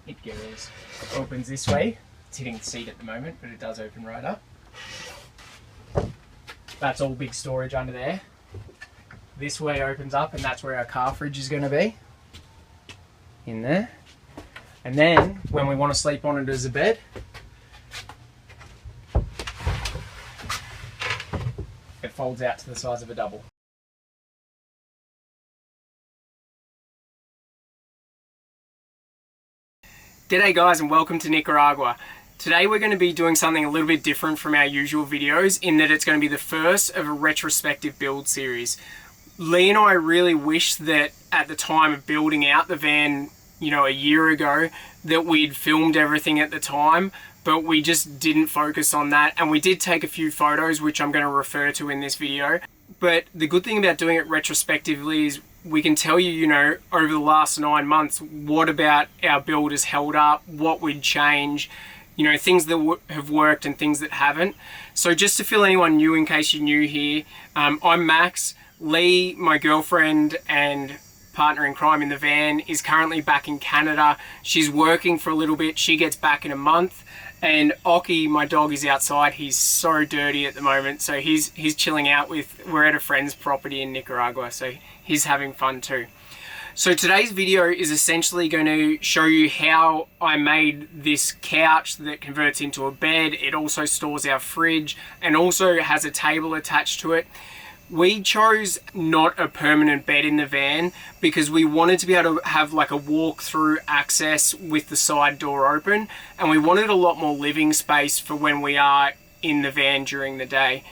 It goes, opens this way. It's hitting the seat at the moment, but it does open right up. That's all big storage under there. This way opens up, and that's where our car fridge is going to be. In there. And then, when we want to sleep on it as a bed, it folds out to the size of a double. G'day guys, and welcome to Nicaragua. Today we're going to be doing something a little bit different from our usual videos in that it's going to be the first of a retrospective build series. Lee and I really wish that at the time of building out the van, a year ago, that we'd filmed everything at the time, but we just didn't focus on that. And we did take a few photos, which I'm going to refer to in this video. But the good thing about doing it retrospectively is we can tell you, over the last 9 months, what about our build has held up, what we'd change, things that have worked and things that haven't. So just to fill anyone new, in case you're new here, I'm Max. Lee, my girlfriend and partner in crime in the van, is currently back in Canada. She's working for a little bit. She gets back in a month. And Oki, my dog, is outside. He's so dirty at the moment. So he's chilling out we're at a friend's property in Nicaragua. So he's having fun too. So today's video is essentially going to show you how I made this couch that converts into a bed. It also stores our fridge and also has a table attached to it. We chose not a permanent bed in the van because we wanted to be able to have like a walk-through access with the side door open, and we wanted a lot more living space for when we are in the van during the day.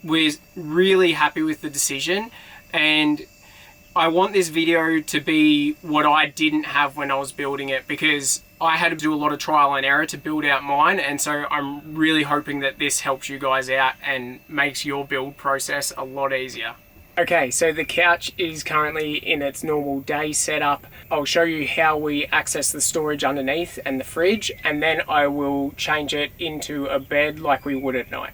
We're really happy with the decision, and I want this video to be what I didn't have when I was building it, because I had to do a lot of trial and error to build out mine, and so I'm really hoping that this helps you guys out and makes your build process a lot easier. Okay, so the couch is currently in its normal day setup. I'll show you how we access the storage underneath and the fridge, and then I will change it into a bed like we would at night.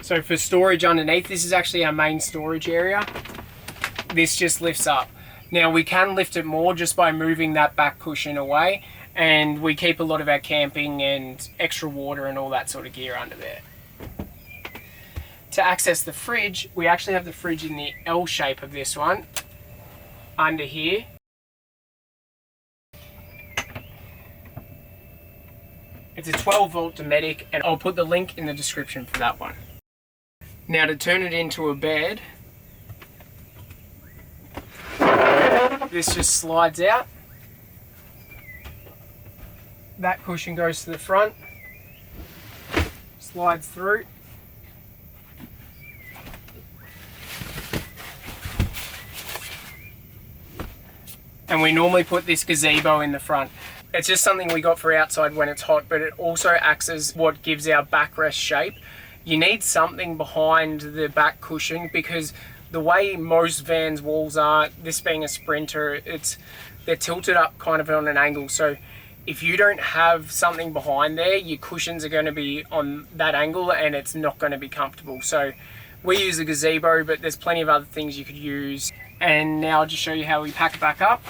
So for storage underneath, this is actually our main storage area. This just lifts up. Now we can lift it more just by moving that back cushion away, and we keep a lot of our camping and extra water and all that sort of gear under there. To access the fridge, we actually have the fridge in the L shape of this one, under here. It's a 12-volt Dometic, and I'll put the link in the description for that one. Now to turn it into a bed, this just slides out. That cushion goes to the front, slides through. And we normally put this gazebo in the front. It's just something we got for outside when it's hot, but it also acts as what gives our backrest shape. You need something behind the back cushion because the way most vans' walls are, this being a Sprinter, they're tilted up kind of on an angle. So if you don't have something behind there, your cushions are going to be on that angle and it's not going to be comfortable. So we use a gazebo, but there's plenty of other things you could use. And now I'll just show you how we pack it back up.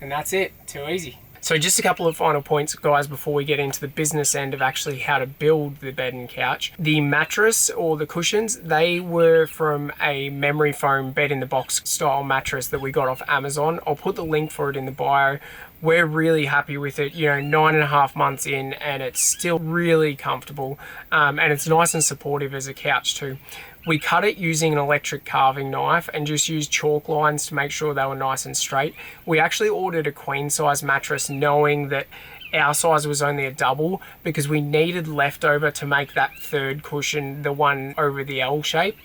And that's it, too easy. So just a couple of final points, guys, before we get into the business end of actually how to build the bed and couch. The mattress or the cushions, they were from a memory foam bed in the box style mattress that we got off Amazon. I'll put the link for it in the bio. We're really happy with it, 9.5 months in, and it's still really comfortable. And it's nice and supportive as a couch too. We cut it using an electric carving knife and just used chalk lines to make sure they were nice and straight. We actually ordered a queen size mattress knowing that our size was only a double because we needed leftover to make that third cushion the one over the L shape.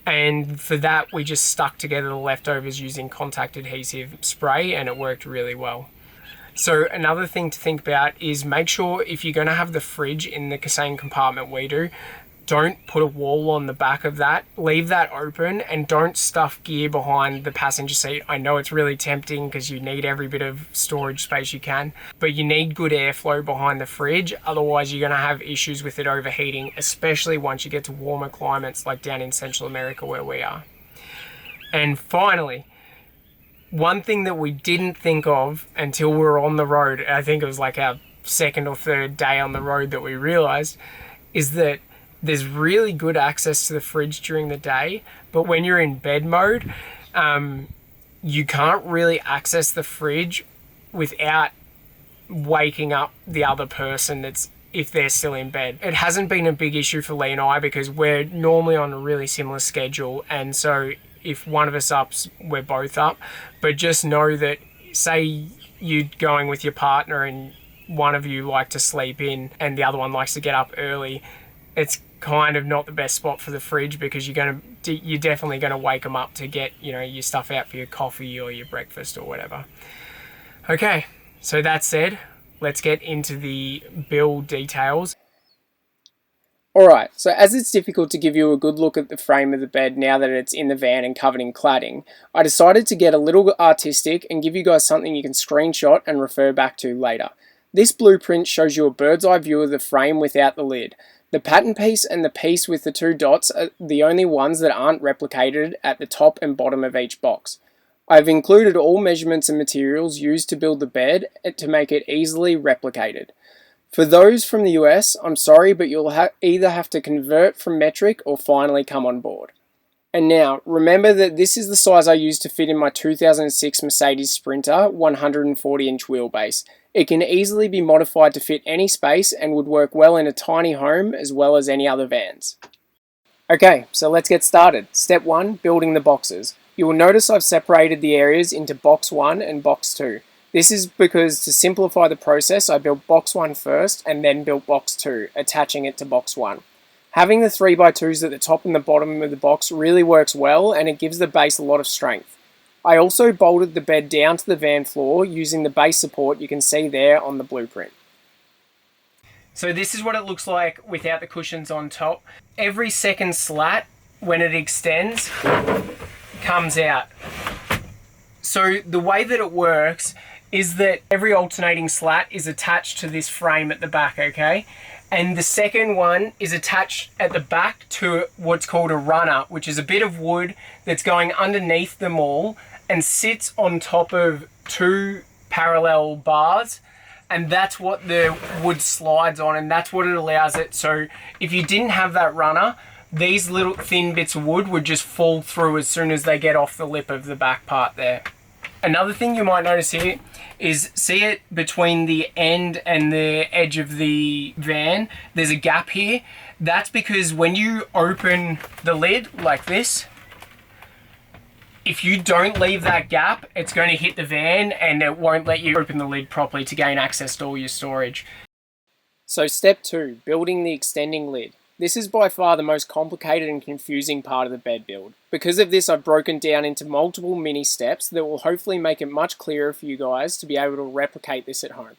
And for that, we just stuck together the leftovers using contact adhesive spray, and it worked really well. So another thing to think about is make sure if you're going to have the fridge in the same compartment we do, don't put a wall on the back of that. Leave that open and don't stuff gear behind the passenger seat. I know it's really tempting because you need every bit of storage space you can, but you need good airflow behind the fridge. Otherwise, you're going to have issues with it overheating, especially once you get to warmer climates like down in Central America where we are. And finally, one thing that we didn't think of until we were on the road, I think it was like our second or third day on the road that we realized, is that there's really good access to the fridge during the day, but when you're in bed mode, you can't really access the fridge without waking up the other person if they're still in bed. It hasn't been a big issue for Lee and I because we're normally on a really similar schedule, and so if one of us ups, we're both up. But just know that, say you're going with your partner and one of you like to sleep in and the other one likes to get up early, it's kind of not the best spot for the fridge because you're definitely going to wake them up to get, your stuff out for your coffee or your breakfast or whatever. Okay, so that said, let's get into the build details. Alright, so as it's difficult to give you a good look at the frame of the bed now that it's in the van and covered in cladding, I decided to get a little artistic and give you guys something you can screenshot and refer back to later. This blueprint shows you a bird's eye view of the frame without the lid. The pattern piece and the piece with the two dots are the only ones that aren't replicated at the top and bottom of each box. I've included all measurements and materials used to build the bed to make it easily replicated. For those from the US, I'm sorry, but you'll either have to convert from metric or finally come on board. And now, remember that this is the size I used to fit in my 2006 Mercedes Sprinter 140-inch wheelbase. It can easily be modified to fit any space and would work well in a tiny home as well as any other vans. Okay, so let's get started. Step 1, building the boxes. You will notice I've separated the areas into box 1 and box 2. This is because to simplify the process, I built box 1 first and then built box 2, attaching it to box 1. Having the 3x2s at the top and the bottom of the box really works well and it gives the base a lot of strength. I also bolted the bed down to the van floor using the base support you can see there on the blueprint. So this is what it looks like without the cushions on top. Every second slat, when it extends, comes out. So the way that it works is that every alternating slat is attached to this frame at the back, okay? And the second one is attached at the back to what's called a runner, which is a bit of wood that's going underneath them all and sits on top of two parallel bars. And that's what the wood slides on, and that's what it allows it. So if you didn't have that runner, these little thin bits of wood would just fall through as soon as they get off the lip of the back part there. Another thing you might notice here is, see it between the end and the edge of the van, there's a gap here. That's because when you open the lid like this, if you don't leave that gap, it's going to hit the van and it won't let you open the lid properly to gain access to all your storage. So step 2, building the extending lid. This is by far the most complicated and confusing part of the bed build. Because of this, I've broken down into multiple mini steps that will hopefully make it much clearer for you guys to be able to replicate this at home.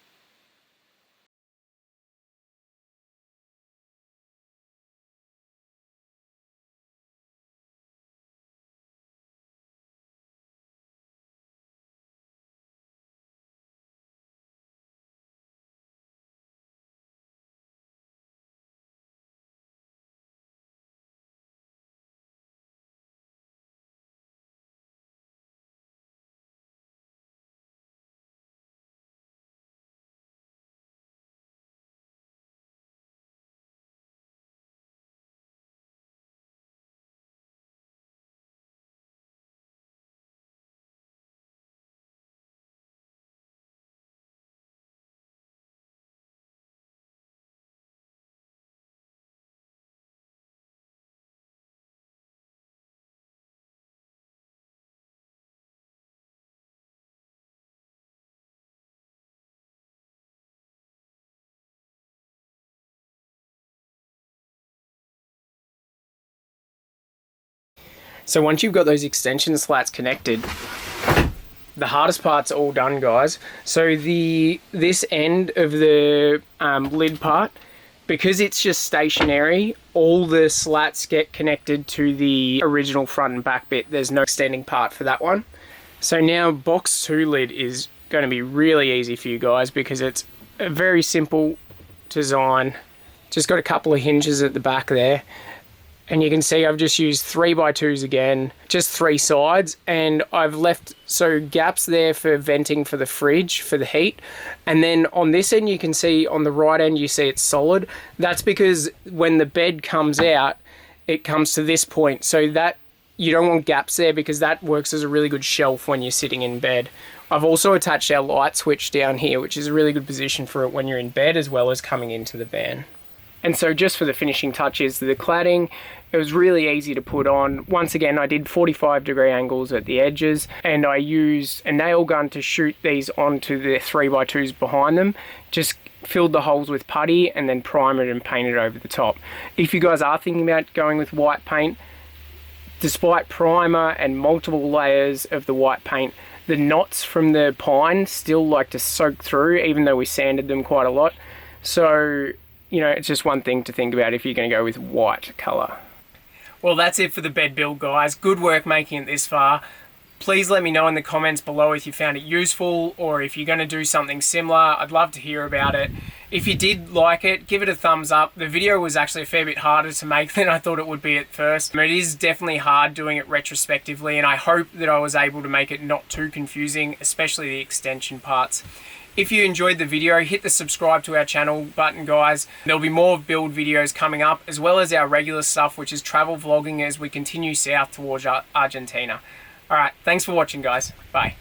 So once you've got those extension slats connected, the hardest part's all done, guys. So this end of the lid part, because it's just stationary, all the slats get connected to the original front and back bit. There's no extending part for that one. So now box 2 lid is going to be really easy for you guys because it's a very simple design. Just got a couple of hinges at the back there. And you can see I've just used 3x2s again, just 3 sides, and I've left gaps there for venting for the fridge, for the heat. And then on this end, you can see on the right end, you see it's solid. That's because when the bed comes out, it comes to this point. So that you don't want gaps there because that works as a really good shelf when you're sitting in bed. I've also attached our light switch down here, which is a really good position for it when you're in bed as well as coming into the van. And so just for the finishing touches, the cladding, it was really easy to put on. Once again, I did 45-degree angles at the edges, and I used a nail gun to shoot these onto the 3x2s behind them. Just filled the holes with putty and then primed and painted over the top. If you guys are thinking about going with white paint, despite primer and multiple layers of the white paint, the knots from the pine still like to soak through, even though we sanded them quite a lot. So, you know, it's just one thing to think about if you're going to go with white colour. Well, that's it for the bed build, guys. Good work making it this far. Please let me know in the comments below if you found it useful or if you're going to do something similar. I'd love to hear about it. If you did like it, give it a thumbs up. The video was actually a fair bit harder to make than I thought it would be at first. It is definitely hard doing it retrospectively, and I hope that I was able to make it not too confusing, especially the extension parts. If you enjoyed the video, hit the subscribe to our channel button, guys. There'll be more build videos coming up, as well as our regular stuff, which is travel vlogging as we continue south towards Argentina. All right, thanks for watching, guys. Bye.